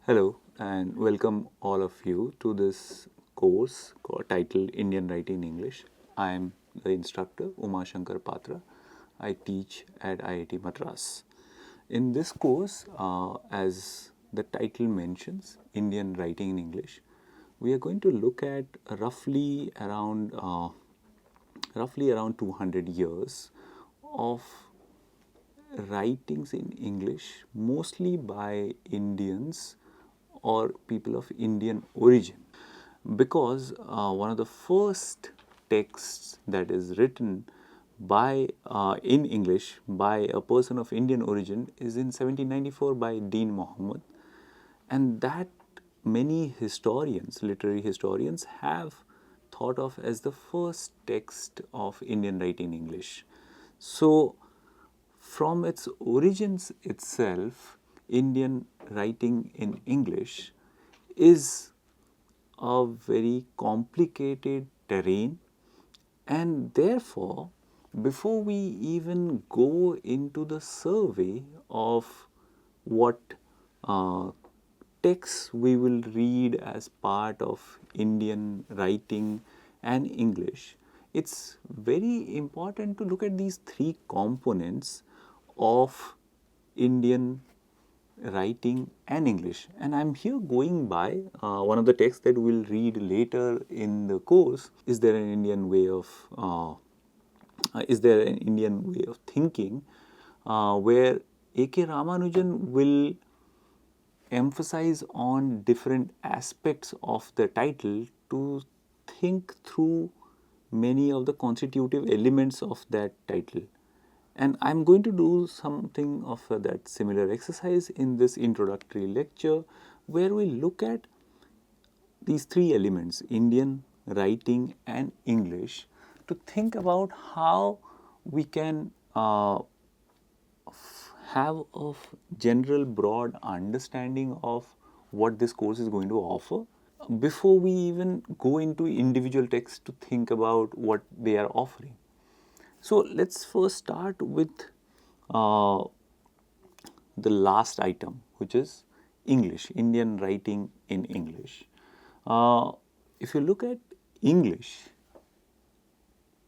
Hello and welcome all of you to this course titled Indian Writing in English. I am the instructor Uma Shankar Patra. I teach at IIT Madras. In this course, as the title mentions, Indian Writing in English, we are going to look at roughly around 200 years of writings in English, mostly by Indians or people of Indian origin, because one of the first texts that is written by in English by a person of Indian origin is in 1794 by Dean Mohammed, and that many historians, literary historians, have thought of as the first text of Indian writing in English. So, from its origins itself, Indian writing in English is a very complicated terrain, and therefore, before we even go into the survey of what uh, texts we will read as part of Indian writing and English, it's very important to look at these three components of Indian writing and English. And I'm here going by one of the texts that we'll read later in the course. Is there an Indian way of thinking where A.K. Ramanujan will emphasize on different aspects of the title to think through many of the constitutive elements of that title. And I'm going to do something of that similar exercise in this introductory lecture, where we look at these three elements, Indian, writing and English, to think about how we can have a general broad understanding of what this course is going to offer before we even go into individual texts to think about what they are offering. So let's first start with uh, the last item, which is English, Indian writing in English. If you look at English,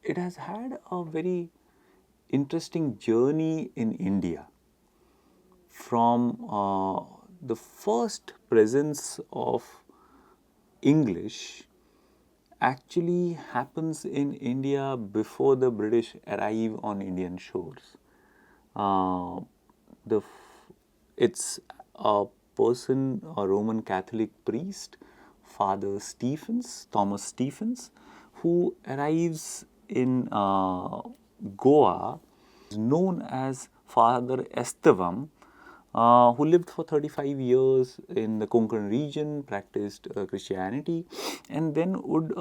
it has had a very interesting journey in India from the first presence of English actually happens in India before the British arrive on Indian shores. Uh, the it's a person, a Roman Catholic priest, Father Stephens, Thomas Stephens, who arrives in Goa, is known as Father Estevam, who lived for 35 years in the Konkan region, practiced Christianity, and then would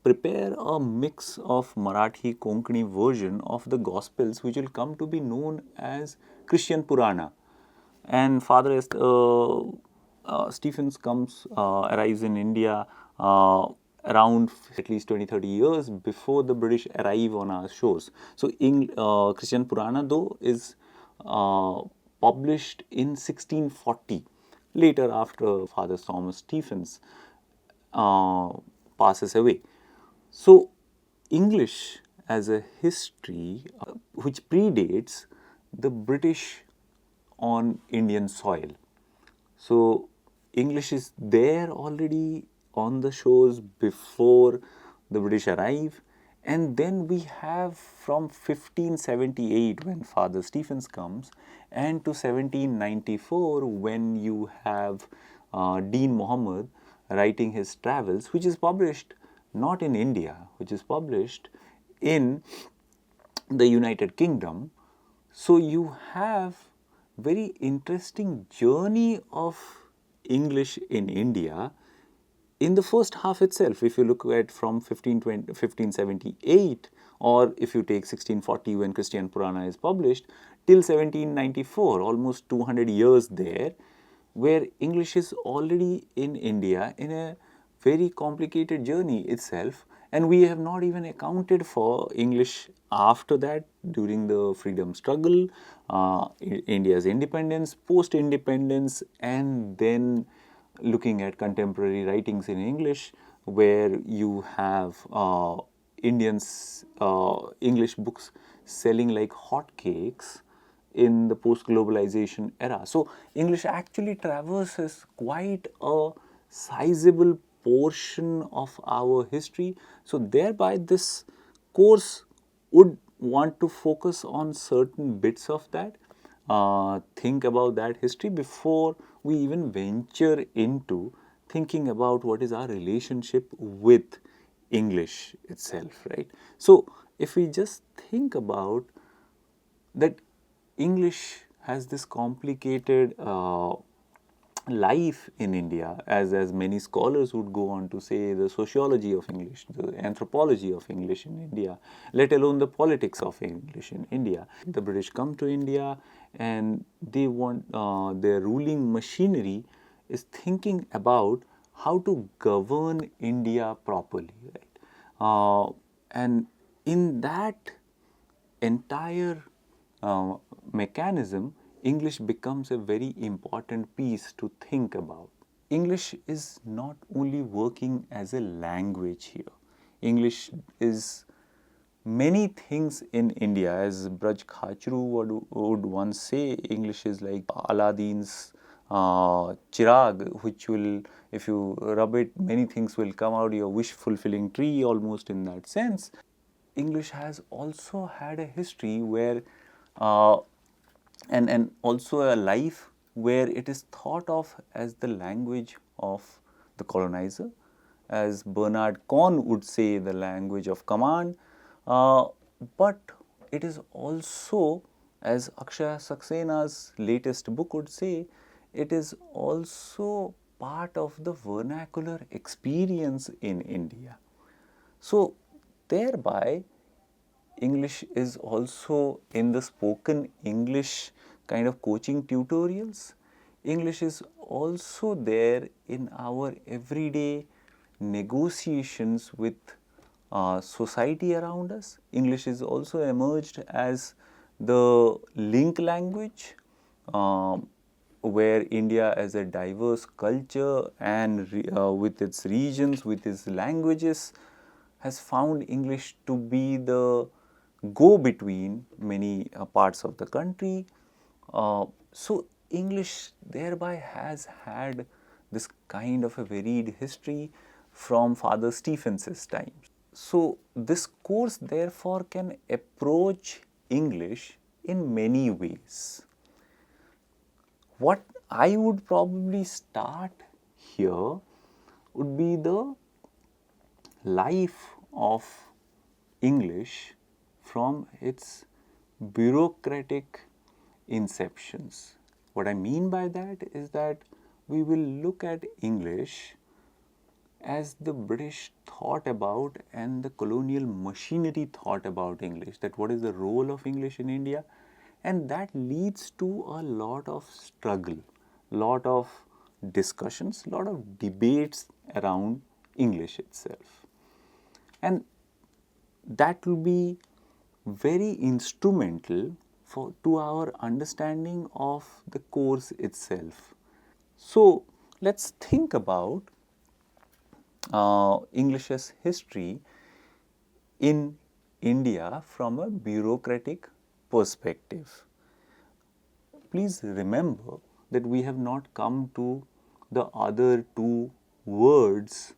prepare a mix of Marathi Konkani version of the Gospels, which will come to be known as Christian Purana. And Stephens arrives in India around at least 20-30 years before the British arrive on our shores. So, Christian Purana, though, is published in 1640, later after Father Thomas Stephens uh, passes away. So, English as a history which predates the British on Indian soil. So, English is there already on the shores before the British arrive, and then we have from 1578 when Father Stephens comes, and to 1794 when you have Dean Mohammed writing his travels, which is published not in India, which is published in the United Kingdom. So you have very interesting journey of English in India in the first half itself. If you look at from 1578, or if you take 1640 when Christian Purana is published, till 1794, almost 200 years there, where English is already in India in a very complicated journey itself. And we have not even accounted for English after that, during the freedom struggle, India's independence, post-independence, and then looking at contemporary writings in English, where you have English books selling like hotcakes in the post-globalization era. So English actually traverses quite a sizable portion of our history. So thereby this course would want to focus on certain bits of that, think about that history before we even venture into thinking about what is our relationship with English itself, right? So if we just think about that, English has this complicated life in India, as many scholars would go on to say, the sociology of English, the anthropology of English in India, let alone the politics of English in India. The British come to India and they want their ruling machinery is thinking about how to govern India properly, right? And in that entire mechanism, English becomes a very important piece to think about. English is not only working as a language here. English is many things in India. As Braj Khachru would once say, English is like Aladdin's chirag, which will, if you rub it, many things will come out, your wish fulfilling tree, almost in that sense. English has also had a history where, uh, and also a life where it is thought of as the language of the colonizer, as Bernard Corn would say, the language of command, but it is also, as Akshaya Saksena's latest book would say, it is also part of the vernacular experience in India. So thereby, English is also in the spoken English kind of coaching tutorials. English is also there in our everyday negotiations with society around us. English is also emerged as the link language, where India as a diverse culture and with its regions, with its languages, has found English to be the go between many parts of the country. So English thereby has had this kind of a varied history from Father Stephens's times. So this course therefore can approach English in many ways. What I would probably start here would be the life of English from its bureaucratic inceptions. What I mean by that is that we will look at English as the British thought about and the colonial machinery thought about English, that what is the role of English in India, and that leads to a lot of struggle, lot of discussions, lot of debates around English itself. And that will be very instrumental to our understanding of the course itself. So let's think about English's history in India from a bureaucratic perspective. Please remember that we have not come to the other two words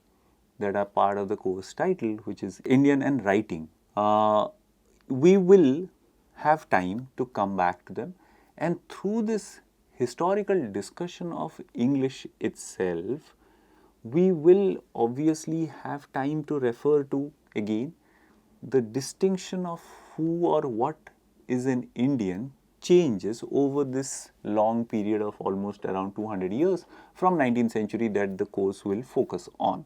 that are part of the course title, which is Indian and writing. We will have time to come back to them, and through this historical discussion of English itself, we will obviously have time to refer to again the distinction of who or what is an Indian changes over this long period of almost around 200 years from 19th century that the course will focus on.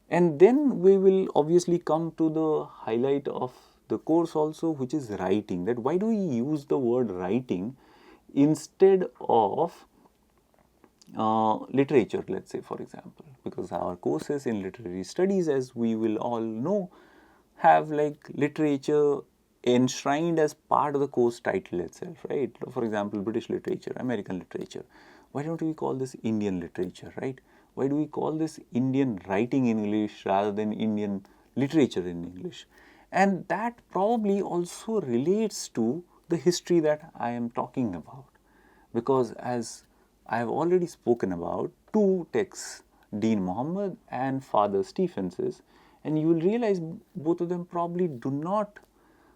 And then we will obviously come to the highlight of the course also, which is writing. That why do we use the word writing instead of literature, let's say, for example, because our courses in literary studies, as we will all know, have like literature enshrined as part of the course title itself, right? For example, British literature, American literature. Why don't we call this Indian literature, right? Why do we call this Indian writing in English rather than Indian literature in English? And that probably also relates to the history that I am talking about, because as I have already spoken about two texts, Dean Mohammed and Father Stephens's, and you will realize both of them probably do not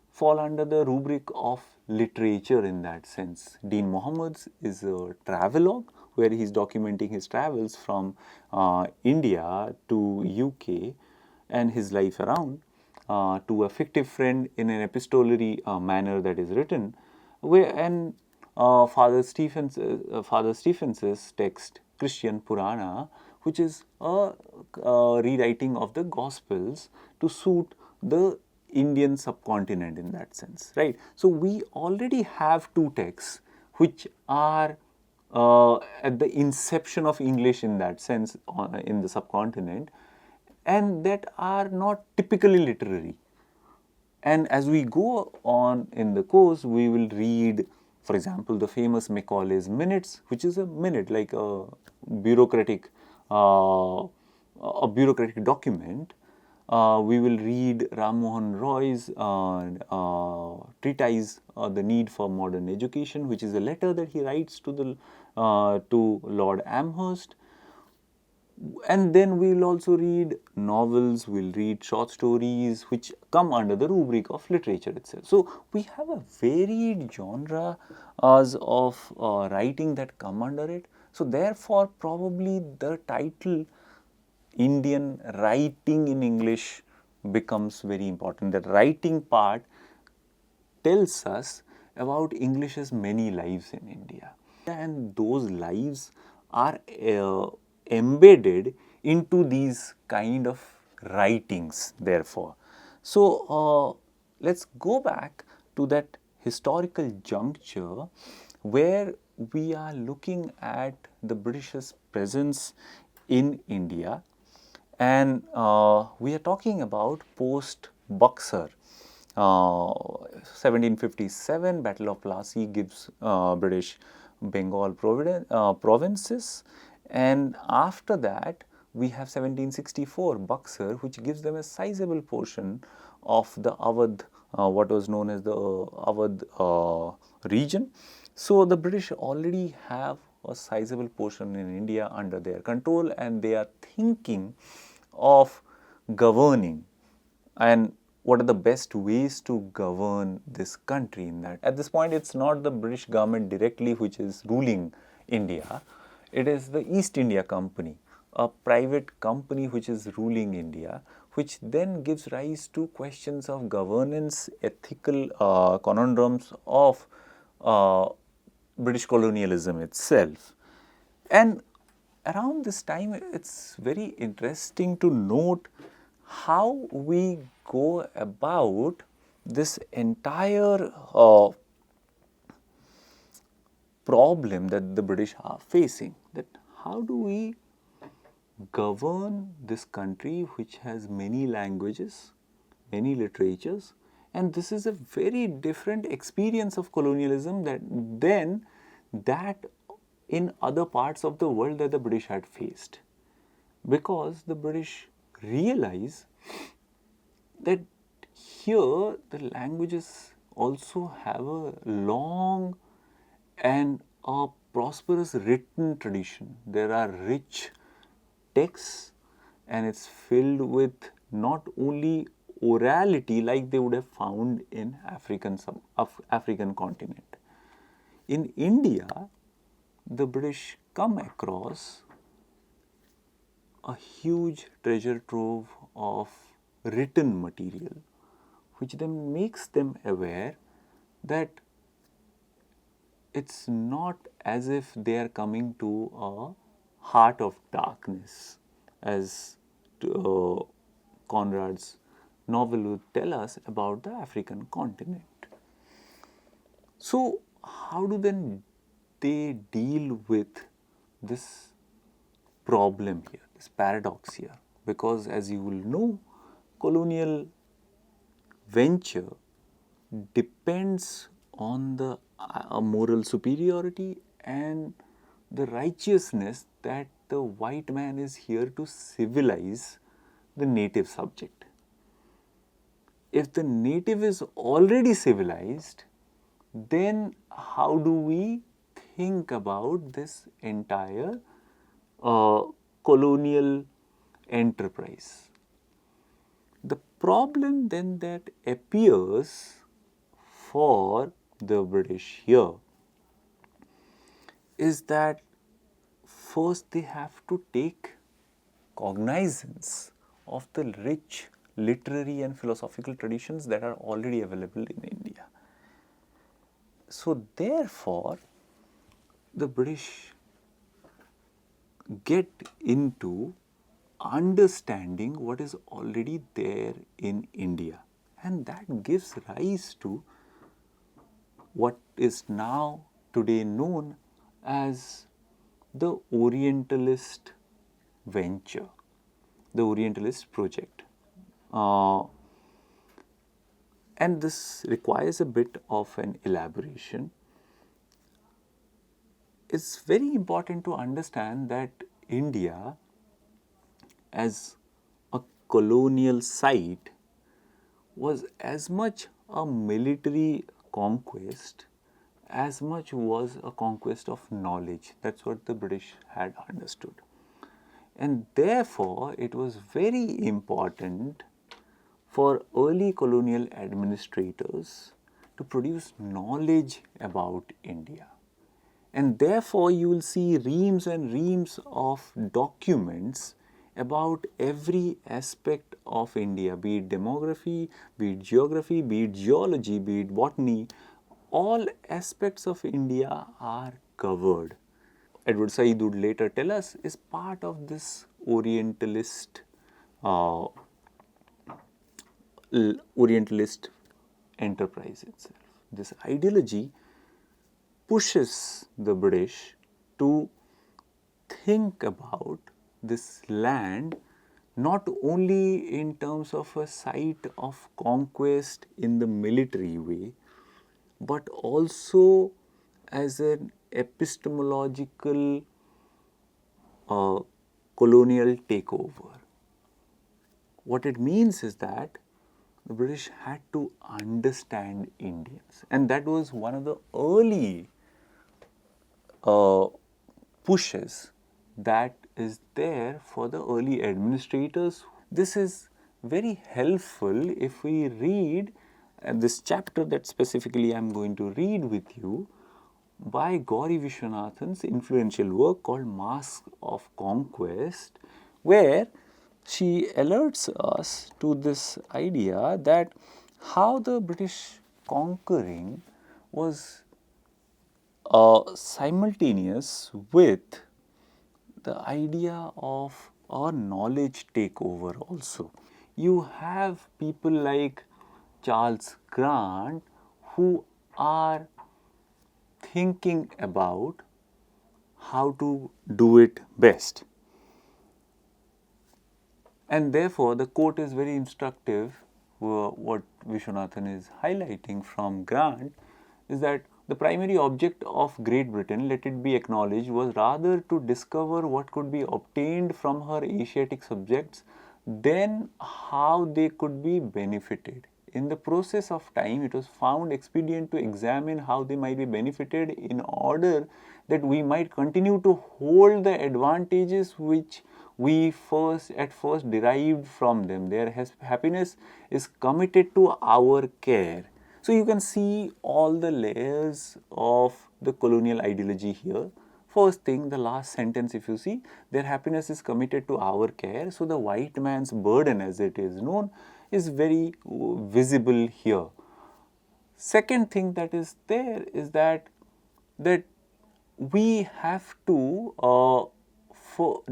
fall under the rubric of literature in that sense. Dean Mohammed's is a travelogue where he is documenting his travels from India to UK and his life around, to a fictive friend in an epistolary manner that is written, where and Father Stephens's text, Christian Purana, which is a rewriting of the Gospels to suit the Indian subcontinent in that sense, right? So we already have two texts which are at the inception of English in that sense in the subcontinent, and that are not typically literary. And as we go on in the course, we will read, for example, the famous Macaulay's Minutes, which is a minute, like bureaucratic, a bureaucratic document. We will read Ram Mohan Roy's treatise, The Need for Modern Education, which is a letter that he writes to to Lord Amherst. And then we will also read novels, we'll read short stories which come under the rubric of literature itself. So we have a varied genre of writing that come under it. So therefore probably the title Indian writing in English becomes very important. That writing part tells us about English's many lives in India. And those lives are embedded into these kind of writings, therefore. So, let's go back to that historical juncture where we are looking at the British's presence in India, and we are talking about post Buxar. 1757, Battle of Plassey gives British Bengal provinces, and after that we have 1764 Buxar, which gives them a sizable portion of the Awadh, what was known as the Awadh region. So the British already have a sizable portion in India under their control, and they are thinking of governing and what are the best ways to govern this country in that. At this point, it's not the British government directly which is ruling India. It is the East India Company, a private company which is ruling India, which then gives rise to questions of governance, ethical conundrums of British colonialism itself. And around this time, it's very interesting to note how we go about this entire problem that the British are facing. That how do we govern this country which has many languages, many literatures, and this is a very different experience of colonialism that in other parts of the world that the British had faced, because the British realize that here the languages also have a long and a prosperous written tradition. There are rich texts, and it's filled with not only orality like they would have found in African continent. In India, the British come across a huge treasure trove of written material, which then makes them aware that it's not as if they are coming to a heart of darkness, as Conrad's novel would tell us about the African continent. So, how do then they deal with this problem here, this paradox here, because as you will know, colonial venture depends on the moral superiority and the righteousness that the white man is here to civilize the native subject. If the native is already civilized, then how do we think about this entire colonial enterprise? The problem then that appears for the British here is that first they have to take cognizance of the rich literary and philosophical traditions that are already available in India. So therefore, the British get into understanding what is already there in India, and that gives rise to what is now today known as the Orientalist venture, the Orientalist project. And this requires a bit of an elaboration. It's very important to understand that India, as a colonial site, was as much a military conquest as much was a conquest of knowledge. That's what the British had understood. And therefore, it was very important for early colonial administrators to produce knowledge about India. And therefore, you will see reams and reams of documents about every aspect of India, be it demography, be it geography, be it geology, be it botany. All aspects of India are covered. Edward Said would later tell us is part of this Orientalist enterprise itself. This ideology pushes the British to think about this land not only in terms of a site of conquest in the military way, but also as an epistemological colonial takeover. What it means is that the British had to understand Indians, and that was one of the early pushes that is there for the early administrators. This is very helpful if we read this chapter that specifically I am going to read with you by Gauri Vishwanathan's influential work called Masks of Conquest, where she alerts us to this idea that how the British conquering was simultaneous with the idea of a knowledge takeover also. You have people like Charles Grant who are thinking about how to do it best. And therefore, the quote is very instructive. What Vishwanathan is highlighting from Grant is that the primary object of Great Britain, let it be acknowledged, was rather to discover what could be obtained from her Asiatic subjects than how they could be benefited. In the process of time, it was found expedient to examine how they might be benefited in order that we might continue to hold the advantages which we at first derived from them. Their happiness is committed to our care. So you can see all the layers of the colonial ideology here. First thing, the last sentence, if you see, their happiness is committed to our care. So the white man's burden, as it is known, is very visible here. Second thing that is there is that we have to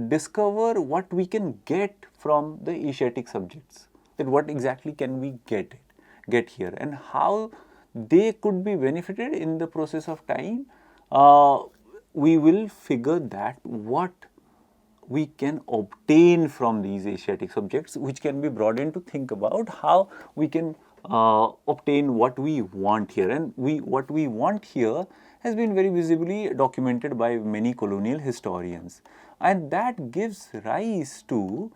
discover what we can get from the Asiatic subjects. That what exactly can we get here, and how they could be benefited in the process of time we will figure that what we can obtain from these Asiatic subjects, which can be brought in to think about how we can obtain what we want here. And what we want here has been very visibly documented by many colonial historians. And that gives rise to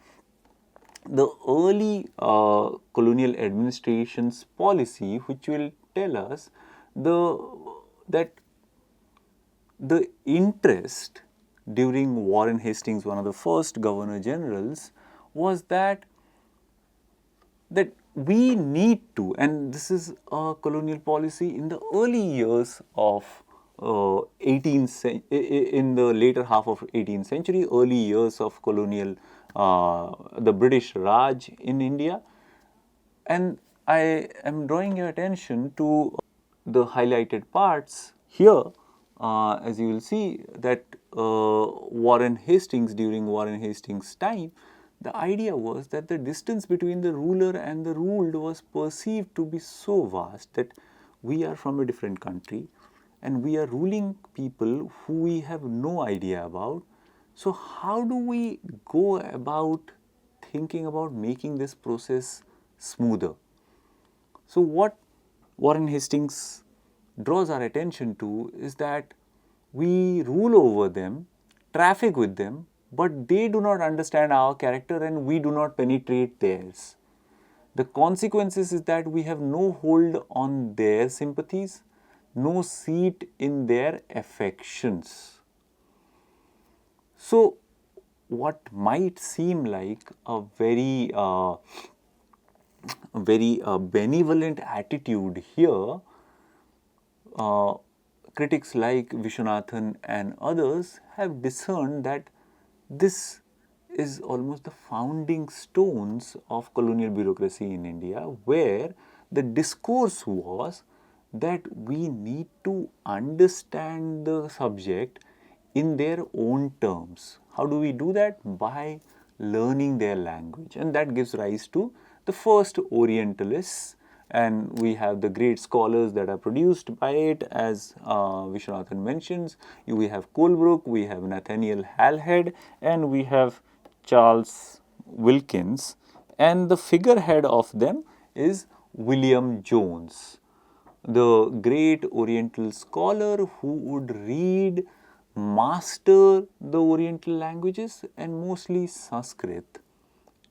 the early colonial administration's policy, which will tell us that the interest during Warren Hastings, one of the first governor generals, was that we need to, and this is a colonial policy in the early years of 18th in the later half of 18th century, early years of colonial the British Raj in India. And I am drawing your attention to the highlighted parts here. As you will see that Warren Hastings, during Warren Hastings' time, the idea was that the distance between the ruler and the ruled was perceived to be so vast that we are from a different country and we are ruling people who we have no idea about. So how do we go about thinking about making this process smoother? So what Warren Hastings draws our attention to is that we rule over them, traffic with them, but they do not understand our character and we do not penetrate theirs. The consequences is that we have no hold on their sympathies, no seat in their affections. So, what might seem like a very benevolent attitude here, critics like Viswanathan and others have discerned that this is almost the founding stones of colonial bureaucracy in India, where the discourse was that we need to understand the subject in their own terms. How do we do that? By learning their language, and that gives rise to the first Orientalists, and we have the great scholars that are produced by it, as Viswanathan mentions. We have Colebrooke, we have Nathaniel Halhed, and we have Charles Wilkins, and the figurehead of them is William Jones, the great Oriental scholar who would read, master the Oriental languages, and mostly Sanskrit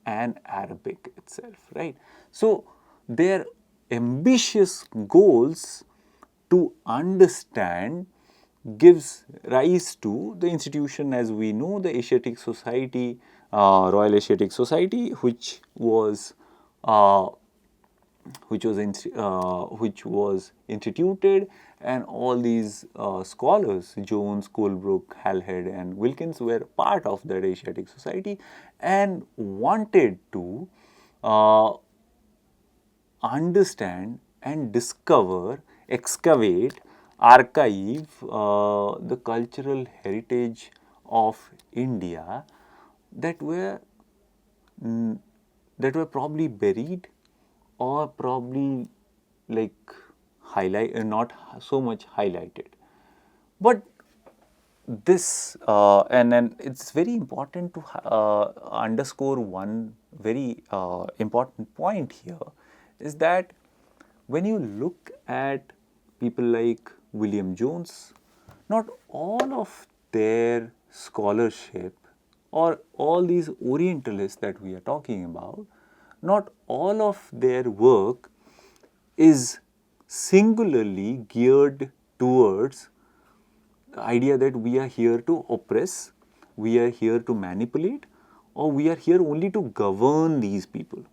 and Arabic itself, right? So, their ambitious goals to understand gives rise to the institution, as we know, the Asiatic Society, Royal Asiatic Society, which was instituted, and all these scholars, Jones, Colebrooke, Halhed, and Wilkins, were part of that Asiatic Society and wanted to understand and discover, excavate, archive the cultural heritage of India that were probably buried or probably like not so much highlighted. But this and it's very important to underscore one very important point here, is that when you look at people like William Jones, not all of their scholarship or all these Orientalists that we are talking about, not all of their work is singularly geared towards the idea that we are here to oppress, we are here to manipulate, or we are here only to govern these people.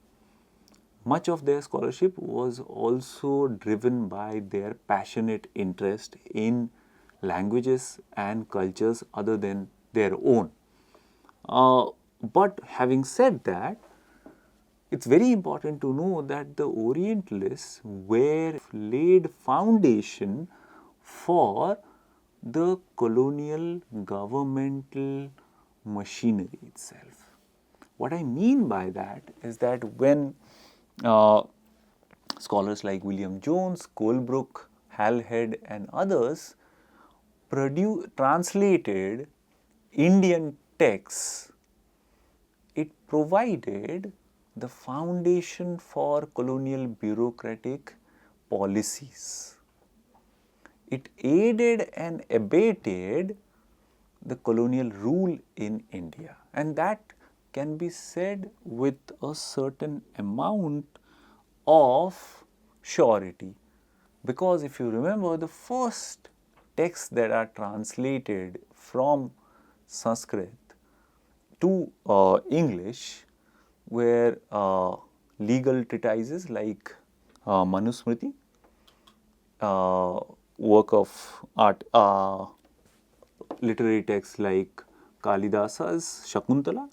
Much of their scholarship was also driven by their passionate interest in languages and cultures other than their own. But having said that, it's very important to know that the Orientalists were laid foundation for the colonial governmental machinery itself. What I mean by that is that when scholars like William Jones, Colebrooke, Halhed, and others translated Indian texts, it provided the foundation for colonial bureaucratic policies. It aided and abetted the colonial rule in India, and that can be said with a certain amount of surety, because if you remember, the first texts that are translated from Sanskrit to English were legal treatises like Manusmriti, work of art, literary texts like Kalidasa's Shakuntala,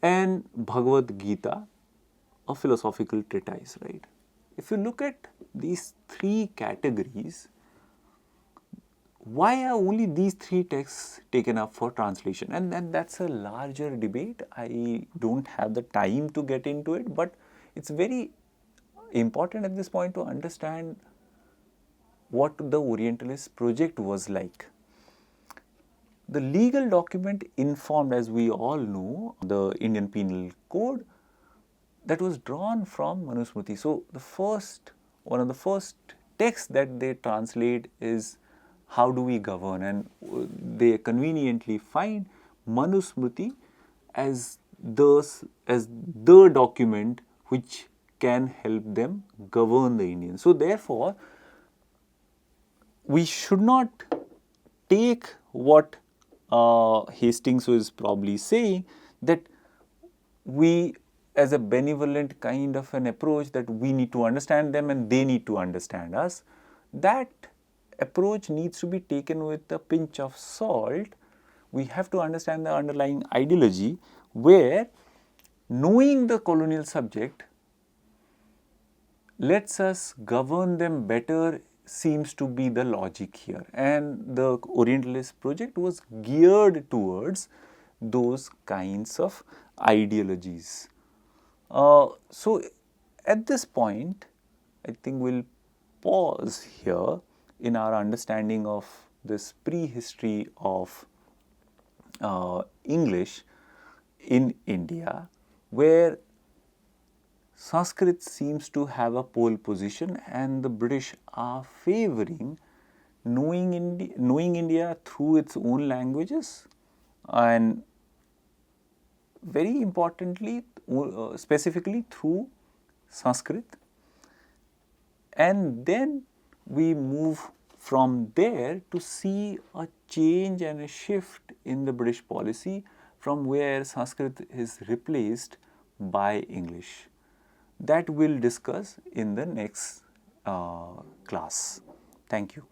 and Bhagavad Gita, a philosophical treatise, right? If you look at these three categories, why are only these three texts taken up for translation? And that's a larger debate. I don't have the time to get into it, but it's very important at this point to understand what the Orientalist project was like. The legal document informed, as we all know, the Indian Penal Code that was drawn from Manusmriti. So, one of the first texts that they translate is how do we govern, and they conveniently find Manusmriti as the document which can help them govern the Indians. So, therefore, we should not take what Hastings was probably saying, that we as a benevolent kind of an approach, that we need to understand them and they need to understand us. That approach needs to be taken with a pinch of salt. We have to understand the underlying ideology, where knowing the colonial subject lets us govern them better seems to be the logic here, and the Orientalist project was geared towards those kinds of ideologies. So, at this point, I think we'll pause here in our understanding of this prehistory of English in India, where Sanskrit seems to have a pole position and the British are favoring knowing India through its own languages, and very importantly, specifically through Sanskrit. And then we move from there to see a change and a shift in the British policy, from where Sanskrit is replaced by English. That we'll discuss in the next class. Thank you.